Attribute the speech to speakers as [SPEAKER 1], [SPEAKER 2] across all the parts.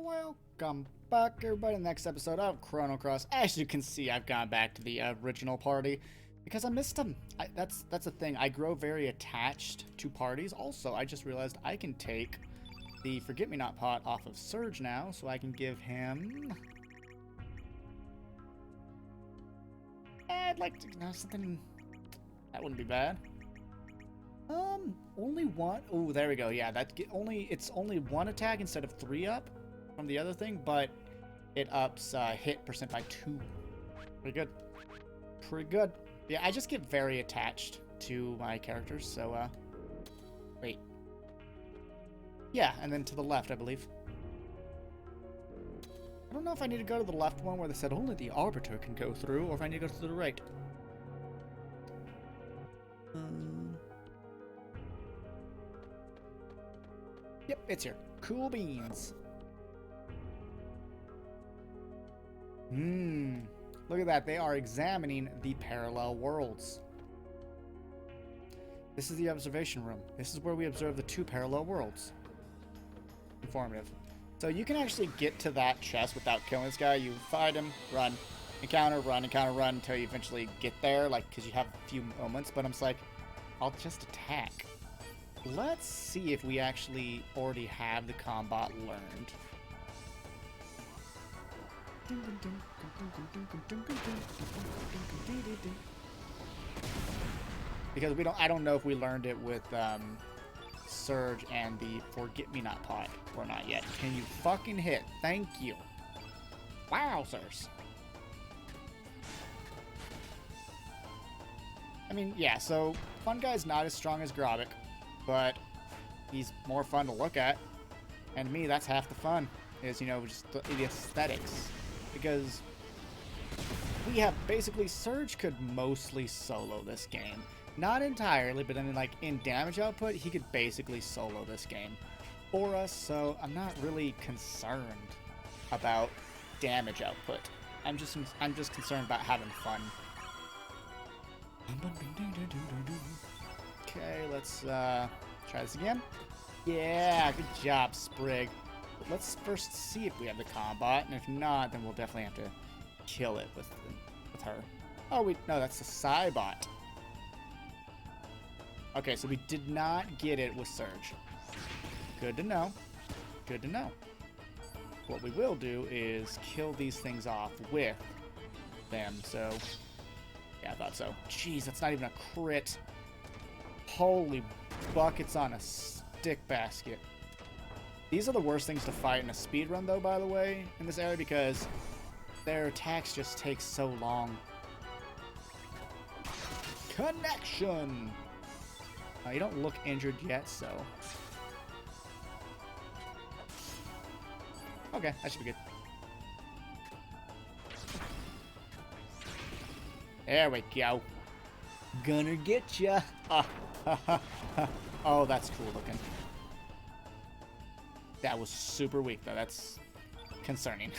[SPEAKER 1] Welcome back, everybody, to the next episode of Chrono Cross. As you can see, I've gone back to the original party because I missed them. That's a thing. I grow very attached to parties. Also, I just realized I can take the Forget-Me-Not pot off of Surge now, so I can give him... I'd like to know something... That wouldn't be bad. Only one... Oh, there we go. Yeah, it's only one attack instead of 3 up from the other thing, but it ups hit percent by 2. Pretty good. Pretty good. Yeah, I just get very attached to my characters, so, wait. Yeah, and then to the left, I believe. I don't know if I need to go to the left one where they said only the Arbiter can go through, or if I need to go to the right. Yep, it's here. Cool beans. Look at that. They are examining the parallel worlds. This is the observation room. This is where we observe the 2 parallel worlds. Informative. So you can actually get to that chest without killing this guy. You fight him, run, encounter, run, until you eventually get there, like, because you have a few moments. But I'm just like, I'll just attack. Let's see if we actually already have the combat learned. Because I don't know if we learned it with Surge and the Forget-Me-Not pot or not yet. Can you fucking hit? Thank you. Wow, sirs. I mean, yeah, so Fun Guy's not as strong as Grovic, but he's more fun to look at. And to me, that's half the fun, is, you know, just the aesthetics. Because we have basically, Surge could mostly solo this game. Not entirely, but then, like, in damage output, he could basically solo this game for us, so I'm not really concerned about damage output. I'm just concerned about having fun. Okay, let's try this again. Yeah, good job, Sprig. But let's first see if we have the combat, and if not, then we'll definitely have to kill it with her. Oh, no, that's the Cybot. Okay, so we did not get it with Surge. Good to know. Good to know. What we will do is kill these things off with them, so... Yeah, I thought so. Jeez, that's not even a crit. Holy buckets on a stick basket. These are the worst things to fight in a speedrun, though, by the way, in this area, because their attacks just take so long. Connection! You don't look injured yet, so... Okay, that should be good. There we go. Gonna get ya. Oh, that's cool looking. That was super weak, though. That's concerning.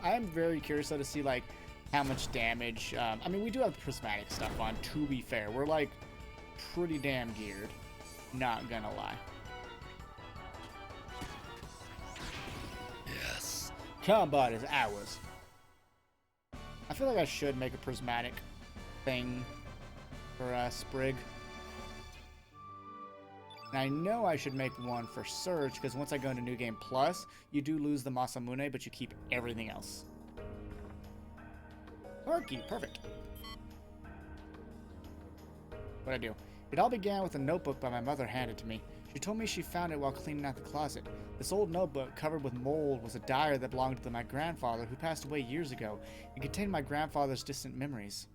[SPEAKER 1] I am very curious, though, to see, like, how much damage... I mean, we do have prismatic stuff on, to be fair. We're, like, pretty damn geared. Not gonna lie. Yes. Combat is ours. I feel like I should make a prismatic thing for Sprig. And I know I should make one for Surge, because once I go into New Game Plus, you do lose the Masamune, but you keep everything else. Turkey, perfect. What'd I do? It all began with a notebook my mother handed to me. She told me she found it while cleaning out the closet. This old notebook, covered with mold, was a diary that belonged to my grandfather, who passed away years ago. It contained my grandfather's distant memories.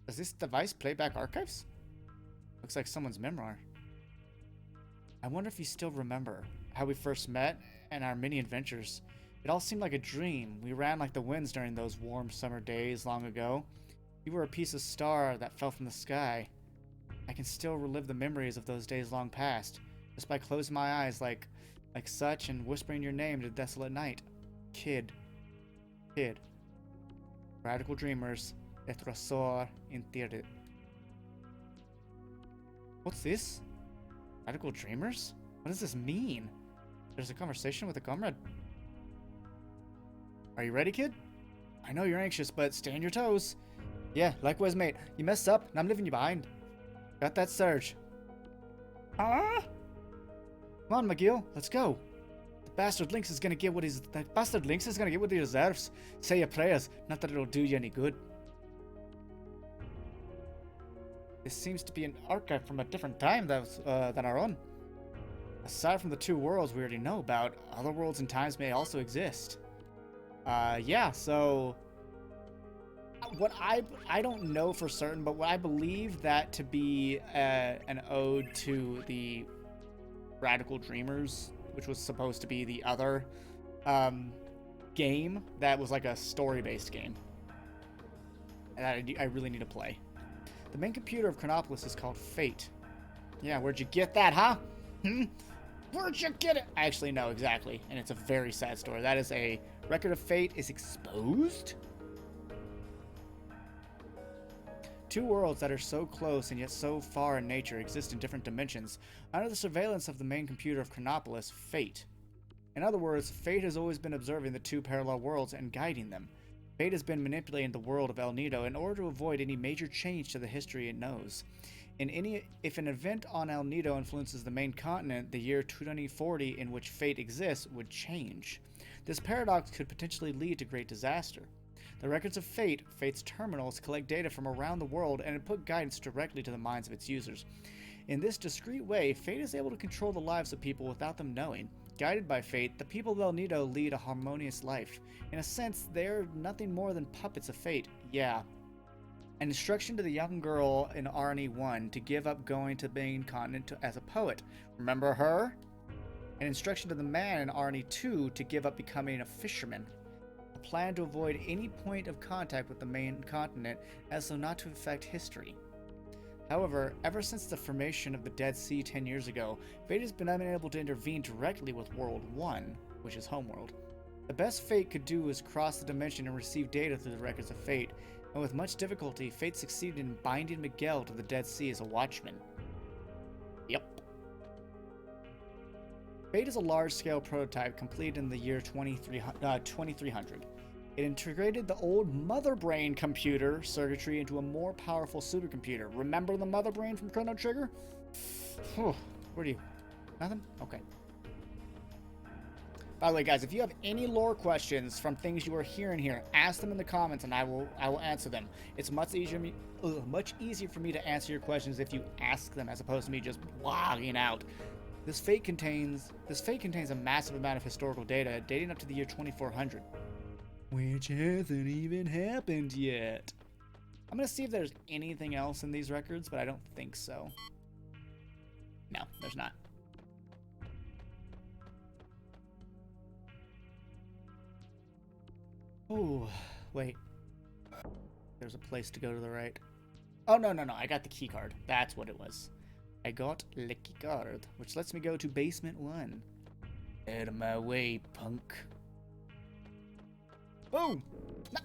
[SPEAKER 1] Does this device play back archives? Looks like someone's memoir. I wonder if you still remember how we first met and our many adventures. It all seemed like a dream. We ran like the winds during those warm summer days long ago. You were a piece of star that fell from the sky. I can still relive the memories of those days long past, just by closing my eyes like such and whispering your name to the desolate night. Kid. Radical dreamers Retrosor Interior. What's this? Radical Dreamers? What does this mean? There's a conversation with a comrade. Are you ready, kid? I know you're anxious, but stay on your toes. Yeah, likewise, mate. You messed up, and I'm leaving you behind. Got that surge. Ah! Come on, McGill. Let's go. The bastard Lynx is gonna get what he deserves. Say your prayers. Not that it'll do you any good. This seems to be an archive from a different time than our own. Aside from the two worlds we already know about, other worlds and times may also exist. Yeah, so what I don't know for certain, but what I believe that to be an ode to the Radical Dreamers, which was supposed to be the other game that was like a story-based game and I really need to play. The main computer of Chronopolis is called Fate. Yeah, where'd you get that, huh? Where'd you get it? I actually know exactly, and it's a very sad story. That is a record of Fate is exposed. Two worlds that are so close and yet so far in nature exist in different dimensions under the surveillance of the main computer of Chronopolis, Fate. In other words, Fate has always been observing the two parallel worlds and guiding them. Fate has been manipulating the world of El Nido in order to avoid any major change to the history it knows. If an event on El Nido influences the main continent, the year 2040 in which Fate exists would change. This paradox could potentially lead to great disaster. The records of Fate, Fate's terminals, collect data from around the world and input guidance directly to the minds of its users. In this discreet way, Fate is able to control the lives of people without them knowing. Guided by Fate, the people of El Nido lead a harmonious life. In a sense, they're nothing more than puppets of Fate. Yeah. An instruction to the young girl in RNE 1 to give up going to the main continent as a poet. Remember her? An instruction to the man in RNE 2 to give up becoming a fisherman. A plan to avoid any point of contact with the main continent as so not to affect history. However, ever since the formation of the Dead Sea 10 years ago, Fate has been unable to intervene directly with World 1, which is Homeworld. The best Fate could do was cross the dimension and receive data through the records of Fate, and with much difficulty, Fate succeeded in binding Miguel to the Dead Sea as a watchman. Yep. Fate is a large-scale prototype completed in the year 2300. It integrated the old Mother Brain computer circuitry into a more powerful supercomputer. Remember the Mother Brain from Chrono Trigger? Where do you... Nothing? Okay. By the way, guys, if you have any lore questions from things you are hearing here, ask them in the comments and I will answer them. It's much easier for me to answer your questions if you ask them as opposed to me just blogging out. This fate contains a massive amount of historical data dating up to the year 2400. Which hasn't even happened yet. I'm gonna see if there's anything else in these records, but I don't think so. No, there's not. Oh, wait. There's a place to go to the right. Oh, no. I got the key card. That's what it was. I got the key card, which lets me go to basement 1. Out of my way, punk. Boom! No.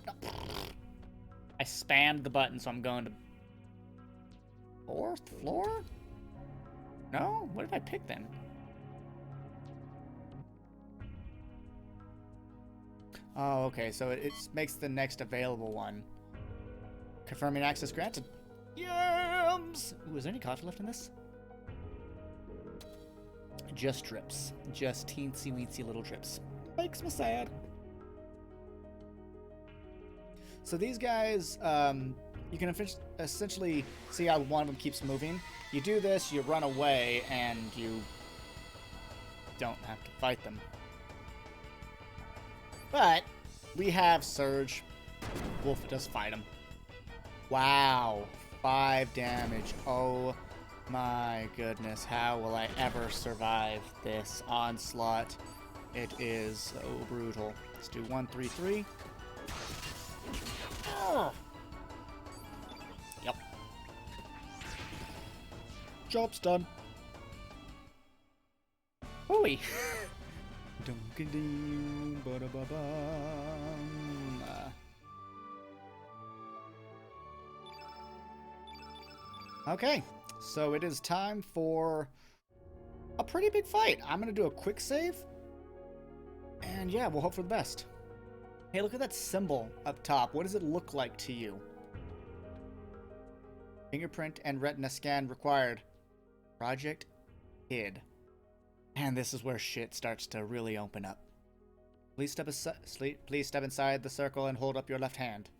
[SPEAKER 1] I spammed the button, so I'm going to... 4th floor? No? What did I pick then? Oh, okay, so it makes the next available one. Confirming access granted. Yams! Ooh, is there any coffee left in this? Just drips. Just teensy-weensy little drips. Makes me sad. So these guys, you can essentially see how one of them keeps moving. You do this, you run away, and you don't have to fight them. But we have Surge. Wolf does fight him. Wow. 5 damage. Oh my goodness. How will I ever survive this onslaught? It is so brutal. Let's do 1, 3, 3. Oh. Yep. Job's done. Hooey. Okay, so it is time for a pretty big fight. I'm going to do a quick save. And yeah, we'll hope for the best. Hey, look at that symbol up top. What does it look like to you? Fingerprint and retina scan required. Project hid. And this is where shit starts to really open up. Please step inside the circle and hold up your left hand.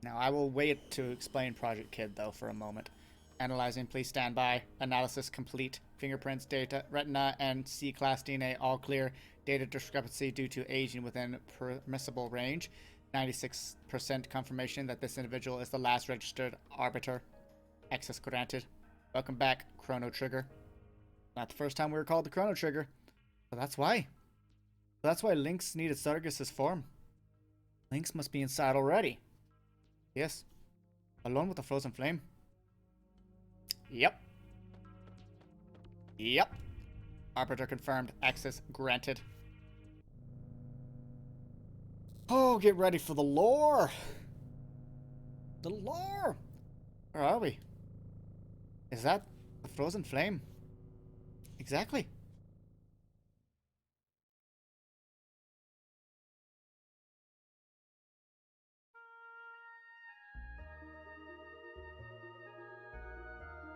[SPEAKER 1] Now, I will wait to explain Project Kid, though, for a moment. Analyzing, please stand by. Analysis complete. Fingerprints, data, retina, and C-class DNA all clear. Data discrepancy due to aging within permissible range. 96% confirmation that this individual is the last registered arbiter. Access granted. Welcome back, Chrono Trigger. Not the first time we were called the Chrono Trigger. But that's why. That's why Lynx needed Sargis' form. Lynx must be inside already. Yes. Alone with the frozen flame. Yep. Yep. Arbiter confirmed. Access granted. Oh, get ready for the lore. The lore. Where are we? Is that the frozen flame? Exactly.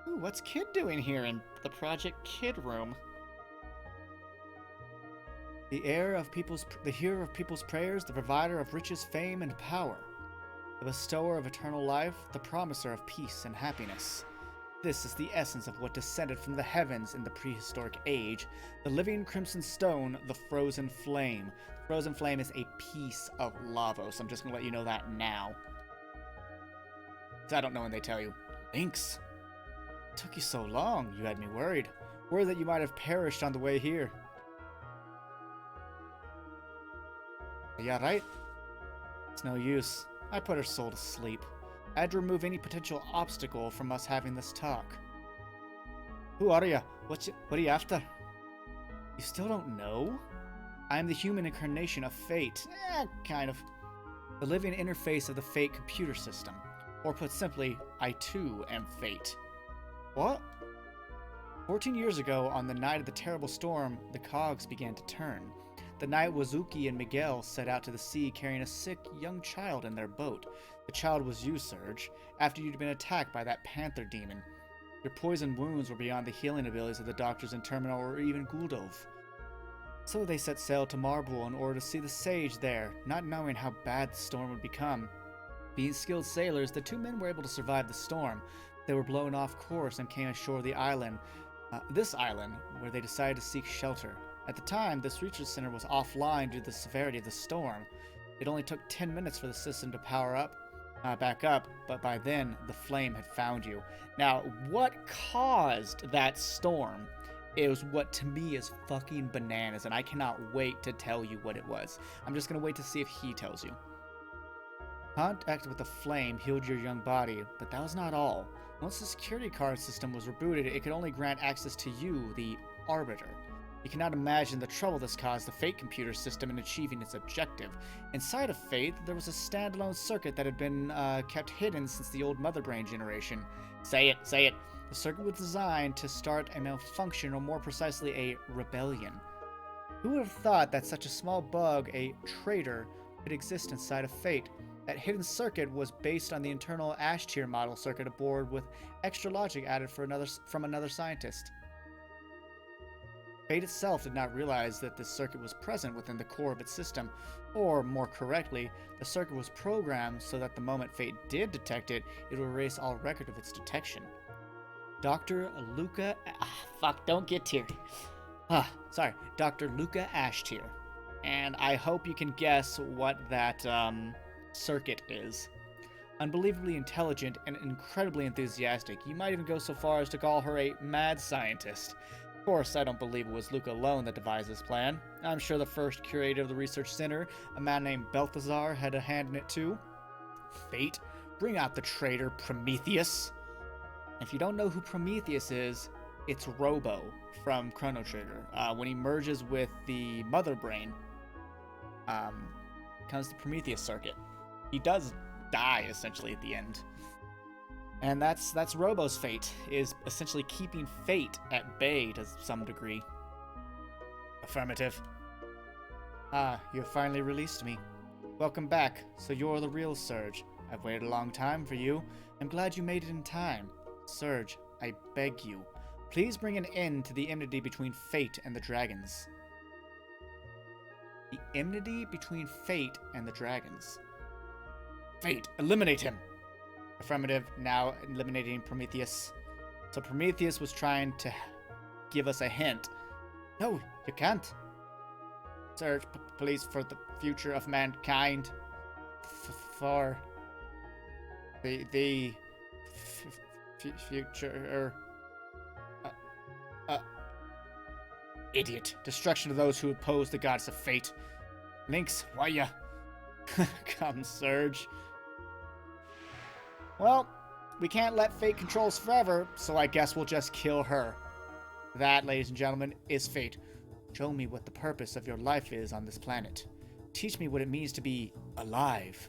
[SPEAKER 1] Ooh, what's Kid doing here in the Project Kid room? The heir of the hearer of people's prayers, the provider of riches, fame, and power, the bestower of eternal life, the promiser of peace and happiness. This is the essence of what descended from the heavens in the prehistoric age, the living crimson stone, the frozen flame. The frozen flame is a piece of lava, so I'm just going to let you know that now. Because I don't know when they tell you. Lynx, it took you so long, you had me worried. Worried that you might have perished on the way here. Yeah, right? It's no use. I put her soul to sleep. I had to remove any potential obstacle from us having this talk. Who are you? What are you after? You still don't know? I am the human incarnation of fate. Kind of. The living interface of the fate computer system. Or put simply, I too am fate. What? 14 years ago, on the night of the terrible storm, the cogs began to turn. The night Wazuki and Miguel set out to the sea carrying a sick young child in their boat. The child was you, Serge, after you'd been attacked by that panther demon. Your poison wounds were beyond the healing abilities of the doctors in Terminal or even Guldov. So they set sail to Marble in order to see the sage there, not knowing how bad the storm would become. Being skilled sailors, the two men were able to survive the storm. They were blown off course and came ashore the island, this island, where they decided to seek shelter. At the time, this research center was offline due to the severity of the storm. It only took 10 minutes for the system to power up, back up, but by then, the flame had found you. Now, what caused that storm is what to me is fucking bananas, and I cannot wait to tell you what it was. I'm just gonna wait to see if he tells you. Contact with the flame healed your young body, but that was not all. Once the security card system was rebooted, it could only grant access to you, the Arbiter. You cannot imagine the trouble this caused the Fate computer system in achieving its objective. Inside of Fate, there was a standalone circuit that had been kept hidden since the old Mother Brain generation. Say it, say it. The circuit was designed to start a malfunction, or more precisely, a rebellion. Who would have thought that such a small bug, a traitor, could exist inside of Fate? That hidden circuit was based on the internal Ash Tier model circuit aboard with extra logic added from another scientist. Fate itself did not realize that this circuit was present within the core of its system, or more correctly, the circuit was programmed so that the moment Fate did detect it, it would erase all record of its detection. Dr. Luca... don't get teary. Dr. Luca Ashtier. And I hope you can guess what that, circuit is. Unbelievably intelligent and incredibly enthusiastic. You might even go so far as to call her a mad scientist. Of course, I don't believe it was Luca alone that devised this plan. I'm sure the first curator of the research center, a man named Balthazar, had a hand in it too. Fate, bring out the traitor Prometheus. If you don't know who Prometheus is, it's Robo from Chrono Trigger. When he merges with the Mother Brain, comes the Prometheus circuit. He does die, essentially, at the end. And that's Robo's fate, is essentially keeping fate at bay to some degree. Affirmative. Ah, you have finally released me. Welcome back. So you're the real Surge. I've waited a long time for you. I'm glad you made it in time. Surge, I beg you, please bring an end to the enmity between Fate and the dragons. The enmity between Fate and the dragons. Fate, eliminate him! Affirmative, now eliminating Prometheus. So Prometheus was trying to give us a hint. No, you can't. Surge, please, for the future of mankind. For the future. Idiot. Destruction of those who oppose the goddess of fate. Lynx, why ya? Come, Surge. Well, we can't let fate control us forever, so I guess we'll just kill her. That, ladies and gentlemen, is fate. Show me what the purpose of your life is on this planet. Teach me what it means to be alive.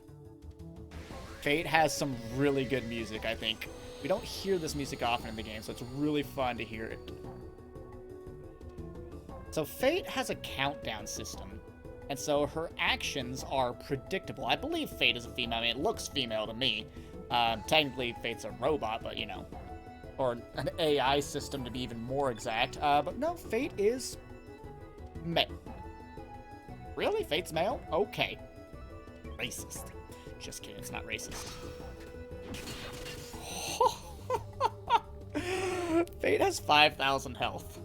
[SPEAKER 1] Fate has some really good music, I think. We don't hear this music often in the game, so it's really fun to hear it. So Fate has a countdown system, and so her actions are predictable. I believe Fate is a female. I mean, it looks female to me. Technically, Fate's a robot, but, you know. Or an AI system, to be even more exact. But no, Fate is male. Really? Fate's male? Okay. Racist. Just kidding, it's not racist. Fate has 5,000 health.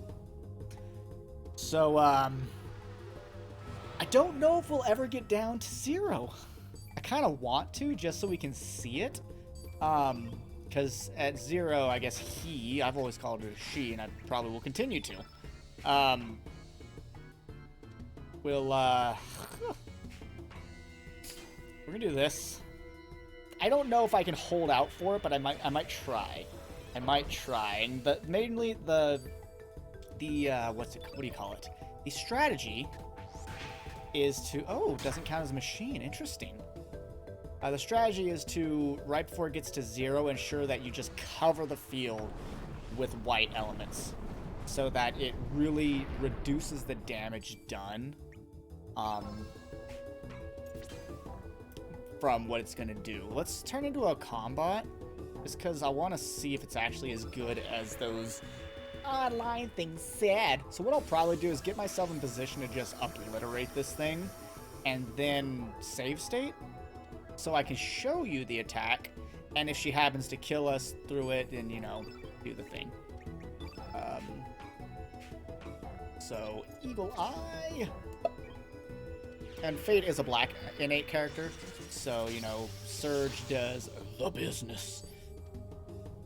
[SPEAKER 1] So, I don't know if we'll ever get down to 0. I kind of want to, just so we can see it. Because at 0, I guess I've always called her she, and I probably will continue to. We're gonna do this. I don't know if I can hold out for it, but I might try. I might try. And mainly what do you call it? The strategy is to, doesn't count as a machine. Interesting. The strategy is to, right before it gets to 0, ensure that you just cover the field with white elements so that it really reduces the damage done from what it's going to do. Let's turn into a combat, just because I want to see if it's actually as good as those online things said. So what I'll probably do is get myself in position to just obliterate this thing, and then save state, so I can show you the attack, and if she happens to kill us through it, then, you know, do the thing. So, Eagle Eye. And Fate is a black innate character, so, you know, Surge does the business.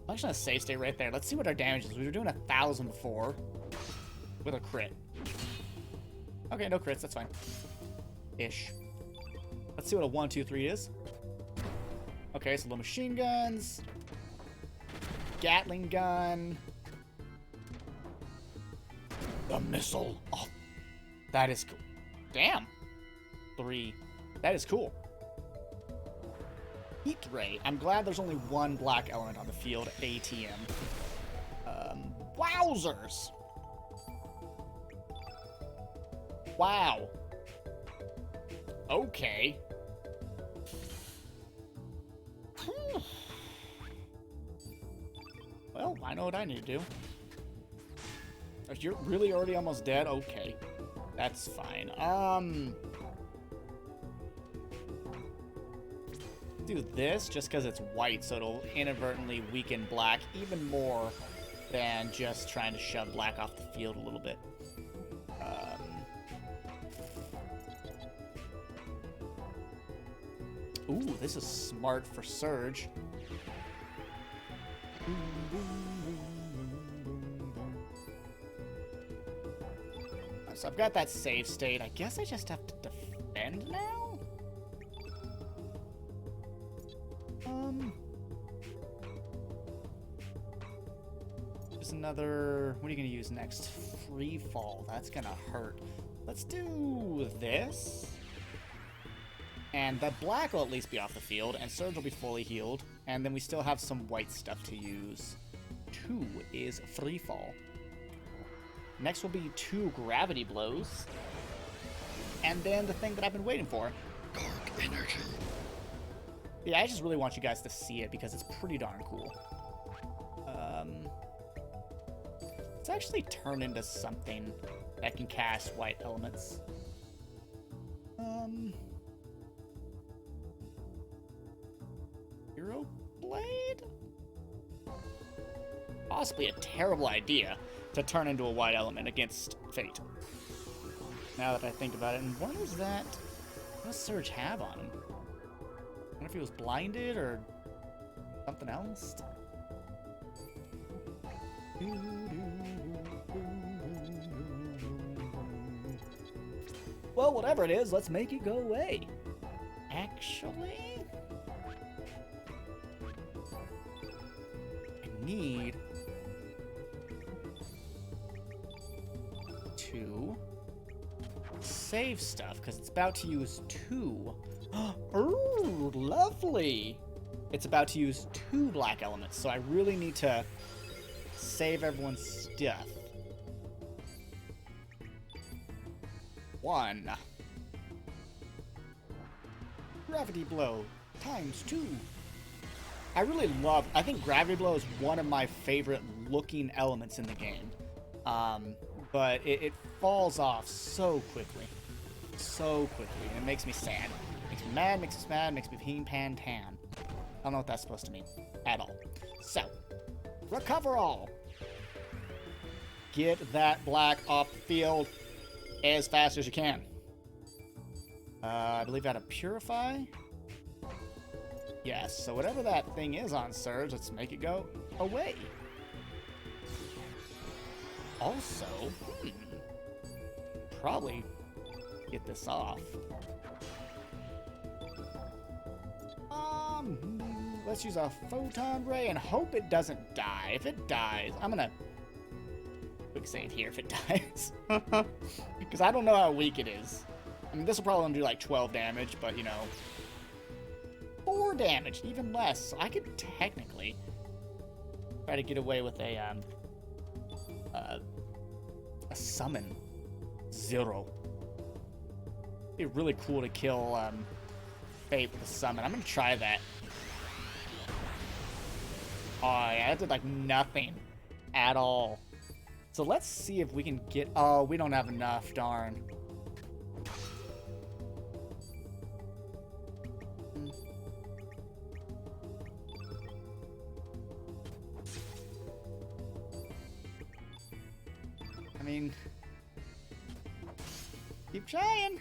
[SPEAKER 1] I'm actually gonna save state right there. Let's see what our damage is. We were doing 1,000 before with a crit. Okay, no crits, that's fine. Ish. Let's see what a 1, 2, 3 is. Okay, so little machine guns, Gatling gun, the missile. Oh, that is cool. Damn. 3. That is cool. Heat ray. I'm glad there's only one black element on the field. ATM. Wowzers. Wow. Okay. Well, I know what I need to do. If you're really already almost dead, okay. That's fine. Do this just because it's white, so it'll inadvertently weaken black even more than just trying to shove black off the field a little bit. Ooh, this is smart for Surge. So I've got that save state. I guess I just have to defend now? Just another... What are you going to use next? Free fall. That's going to hurt. Let's do this. And the black will at least be off the field, and Surge will be fully healed. And then we still have some white stuff to use. 2 is Free Fall. Next will be 2 Gravity Blows. And then the thing that I've been waiting for, Dark Energy. Yeah, I just really want you guys to see it because it's pretty darn cool. Let's actually turn into something that can cast white elements. Hero Blade? Possibly a terrible idea to turn into a white element against Fate. Now that I think about it, and what does Surge have on him? I wonder if he was blinded or something else. Well, whatever it is, let's make it go away. Actually, I need to save stuff because it's about to use 2. Oh, lovely! It's about to use 2 black elements, so I really need to save everyone's stuff. 1. Gravity Blow times 2. I think Gravity Blow is one of my favorite looking elements in the game. But it falls off so quickly. So quickly. And it makes me sad. Makes me mad, makes me mad, makes me pan tan. I don't know what that's supposed to mean at all. So, recover all. Get that black off the field as fast as you can. I believe I had a Purify. Yes, so whatever that thing is on Surge, let's make it go away. Also, probably get this off. Let's use a Photon Ray and hope it doesn't die. If it dies, I'm gonna quick save here if it dies. Because I don't know how weak it is. I mean, this will probably only do like 12 damage, but you know, 4 damage, even less. So I could technically try to get away with a summon 0. It'd be really cool to kill Fate with a summon. I'm gonna try that. Oh yeah, that did like nothing at all. So let's see if we can get... Oh, we don't have enough, darn. I mean... Keep trying.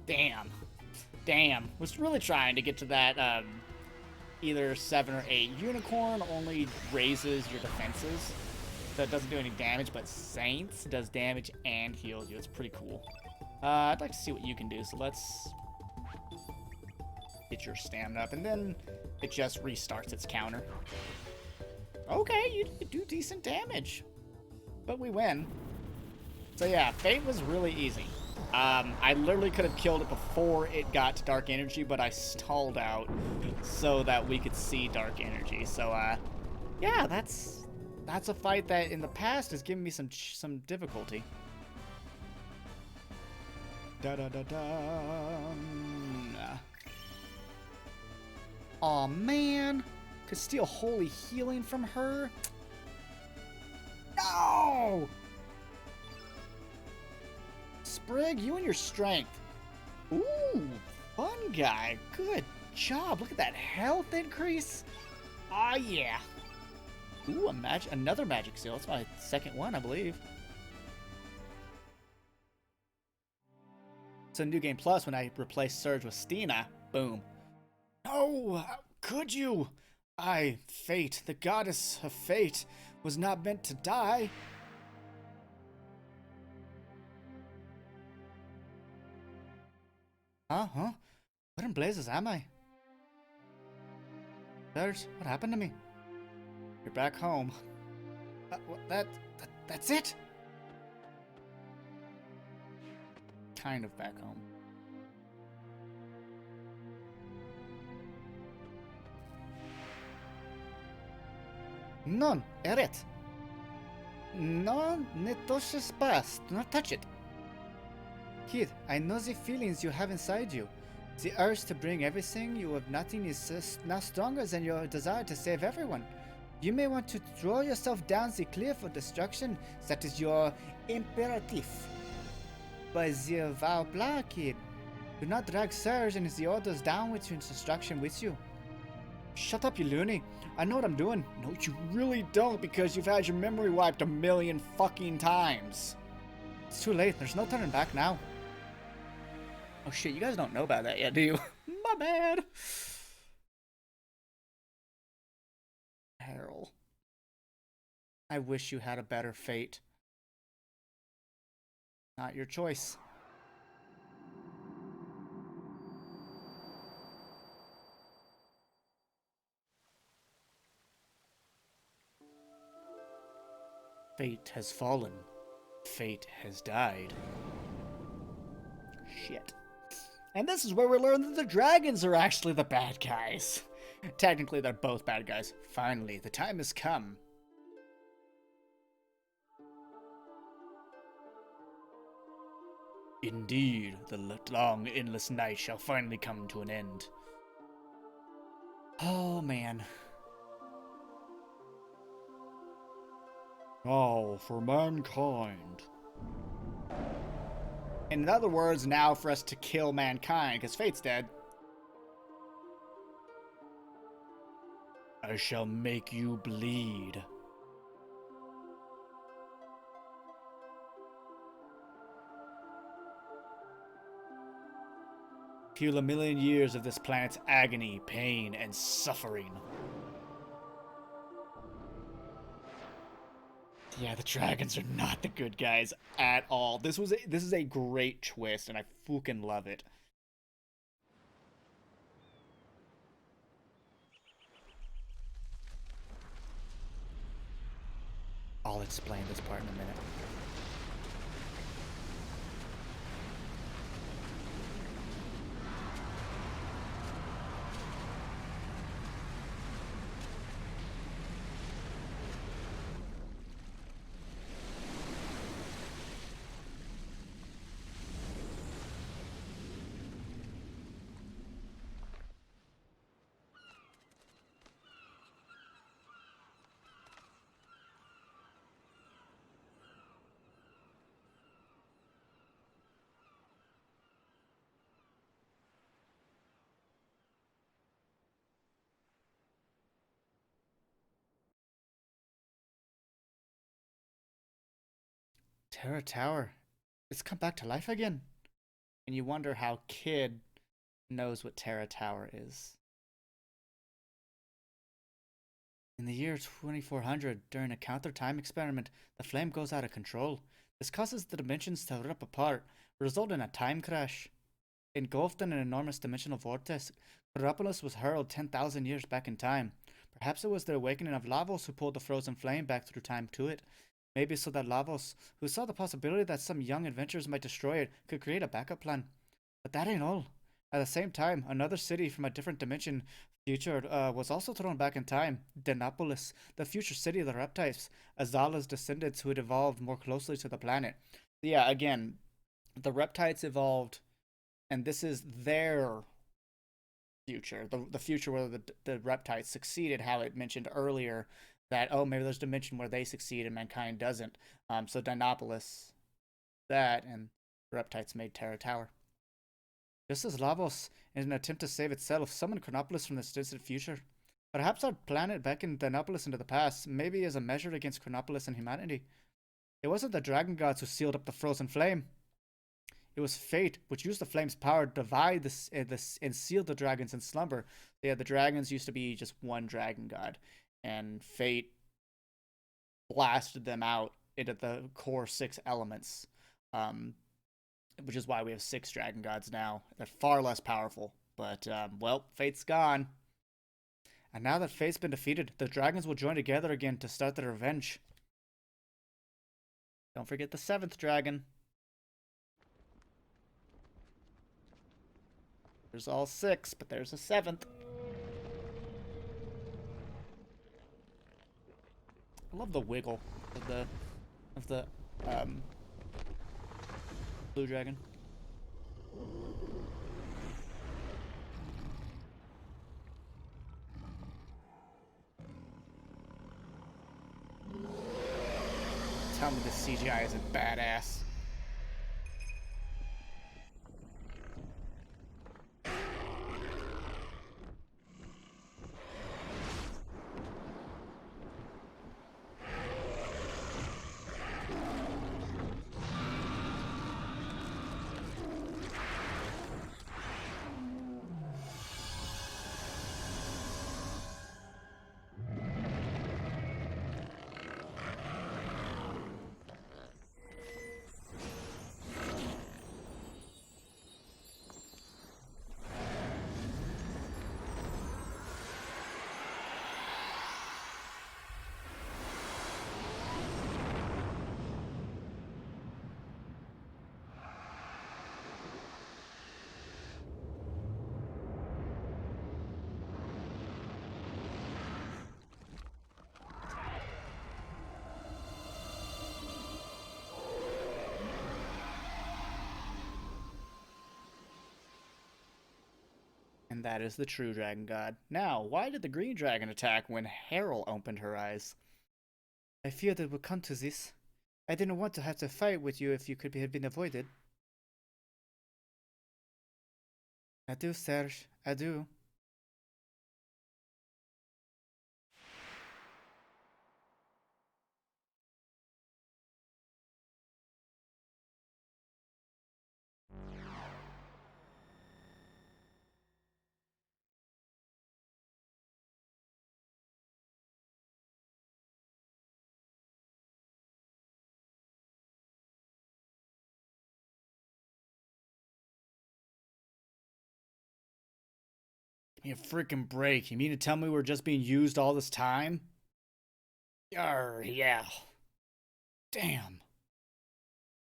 [SPEAKER 1] Damn. Was really trying to get to that, either 7 or 8. Unicorn only raises your defenses. So it doesn't do any damage, but Saints does damage and heals you. It's pretty cool. I'd like to see what you can do, so let's get your stamina up, and then it just restarts its counter. Okay, you do decent damage, but we win. So yeah, Fate was really easy. I literally could have killed it before it got to Dark Energy, but I stalled out so that we could see Dark Energy. So yeah, that's a fight that in the past has given me some difficulty. Aw, man. Could steal holy healing from her? No! Sprig, you and your strength. Ooh, fun guy. Good job. Look at that health increase. Ah, yeah. Ooh, another magic seal. That's my second one, I believe. So New Game Plus, when I replaced Surge with Stina, boom. No, how could you? Fate, the goddess of fate, was not meant to die. Huh? What in blazes am I? Surge, what happened to me? You're back home. That's it? Kind of back home. Non, Eret. No, ne touches past. Do not touch it. Kid, I know the feelings you have inside you. The urge to bring everything you have nothing is now stronger than your desire to save everyone. You may want to throw yourself down the cliff of destruction. That is your imperative. But the vow blah, kid. Do not drag Serge and the others down with your destruction with you. Shut up, you loony. I know what I'm doing. No, you really don't, because you've had your memory wiped a million fucking times. It's too late. There's no turning back now. Oh shit, you guys don't know about that yet, do you? My bad. Harold. I wish you had a better fate. Not your choice. Fate has fallen. Fate has died. Shit. And this is where we learn that the dragons are actually the bad guys. Technically, they're both bad guys. Finally, the time has come. Indeed, the long, endless night shall finally come to an end. Oh, man. All for mankind. In other words, now for us to kill mankind, because Fate's dead. I shall make you bleed. Feel a million years of this planet's agony, pain, and suffering. Yeah, the dragons are not the good guys at all. This is a great twist, and I fucking love it. I'll explain this part in a minute. Terra Tower. It's come back to life again. And you wonder how Kid knows what Terra Tower is. In the year 2400, during a counter-time experiment, the flame goes out of control. This causes the dimensions to rip apart, resulting in a time crash. Engulfed in an enormous dimensional vortex, Chronopolis was hurled 10,000 years back in time. Perhaps it was the awakening of Lavos who pulled the frozen flame back through time to it. Maybe so that Lavos, who saw the possibility that some young adventurers might destroy it, could create a backup plan. But that ain't all. At the same time, another city from a different dimension future was also thrown back in time. Denopolis, the future city of the reptiles, Azala's descendants who had evolved more closely to the planet. Yeah, again, the reptiles evolved, and this is their future, the future where the reptiles succeeded, how it mentioned earlier that, oh, maybe there's a dimension where they succeed and mankind doesn't. So Dinopolis, that, and the reptiles made Terra Tower. Just as Lavos, in an attempt to save itself, summoned Chronopolis from this distant future. Perhaps our planet beckoned Dinopolis into the past, maybe as a measure against Chronopolis and humanity. It wasn't the dragon gods who sealed up the frozen flame. It was fate which used the flame's power to divide this and seal the dragons in slumber. Yeah, the dragons used to be just one dragon god, and fate blasted them out into the core 6 elements, which is why we have 6 dragon gods now. They're far less powerful, but well, fate's gone. And now that fate's been defeated, the dragons will join together again to start their revenge. Don't forget the 7th dragon. There's all 6, but there's a 7th. I love the wiggle of the blue dragon. Tell me this CGI isn't badass. And that is the true dragon god. Now, why did the green dragon attack when Harold opened her eyes? I feared it would come to this. I didn't want to have to fight with you if you could have been avoided. Adieu, Serge. Adieu. Give me a freaking break. You mean to tell me we're just being used all this time? Yarr, yeah. Damn.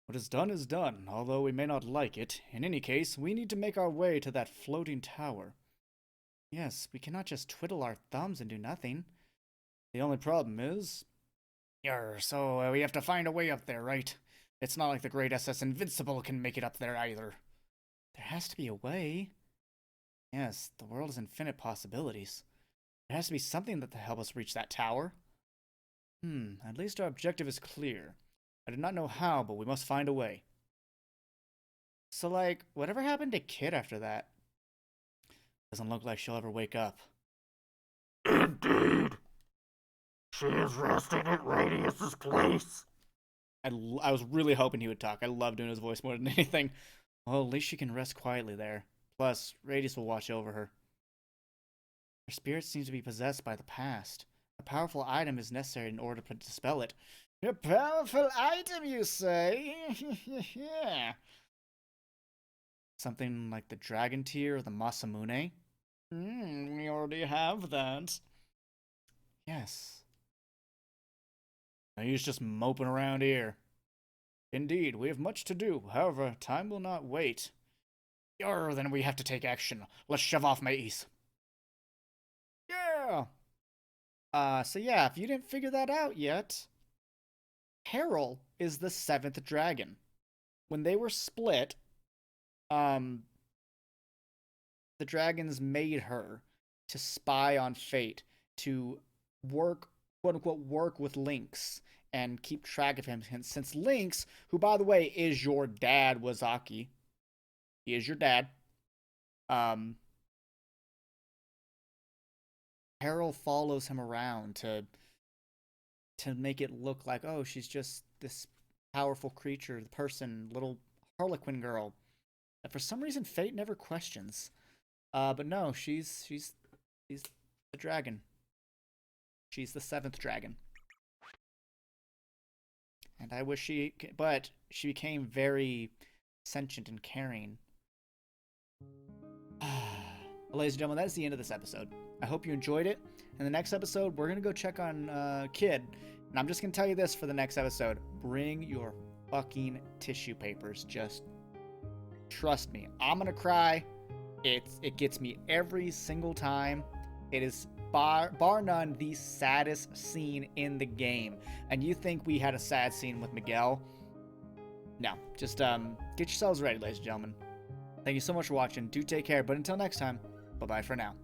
[SPEAKER 1] What is done, although we may not like it. In any case, we need to make our way to that floating tower. Yes, we cannot just twiddle our thumbs and do nothing. The only problem is... Yarr, so we have to find a way up there, right? It's not like the great SS Invincible can make it up there either. There has to be a way. Yes, the world has infinite possibilities. There has to be something that will help us reach that tower. At least our objective is clear. I do not know how, but we must find a way. So, like, whatever happened to Kid after that? Doesn't look like she'll ever wake up.
[SPEAKER 2] Indeed. She is resting at Radius's place.
[SPEAKER 1] I was really hoping he would talk. I love doing his voice more than anything. Well, at least she can rest quietly there. Plus, Radius will watch over her. Her spirit seems to be possessed by the past. A powerful item is necessary in order to dispel it. A powerful item, you say? Yeah. Something like the Dragon Tear or the Masamune? We already have that. Yes. Now he's just moping around here. Indeed, we have much to do. However, time will not wait. Yarr, then we have to take action. Let's shove off mateys. Yeah! So yeah, if you didn't figure that out yet, Harold is the 7th dragon. When they were split, the dragons made her to spy on fate, to work, quote unquote, work with Lynx and keep track of him. Since Lynx, who by the way is your dad, Wazaki, he is your dad. Harold follows him around to make it look like, oh, she's just this powerful creature, the person, little Harlequin girl that for some reason fate never questions. But no, she's the dragon. She's the 7th dragon. And I wish but she became very sentient and caring. Ladies and gentlemen, that's the end of this episode. I hope you enjoyed it. In the next episode, we're going to go check on Kid. And I'm just going to tell you this for the next episode. Bring your fucking tissue papers. Just trust me. I'm going to cry. It gets me every single time. It is bar none the saddest scene in the game. And you think we had a sad scene with Miguel? No. Just get yourselves ready, ladies and gentlemen. Thank you so much for watching. Do take care, but until next time, bye-bye for now.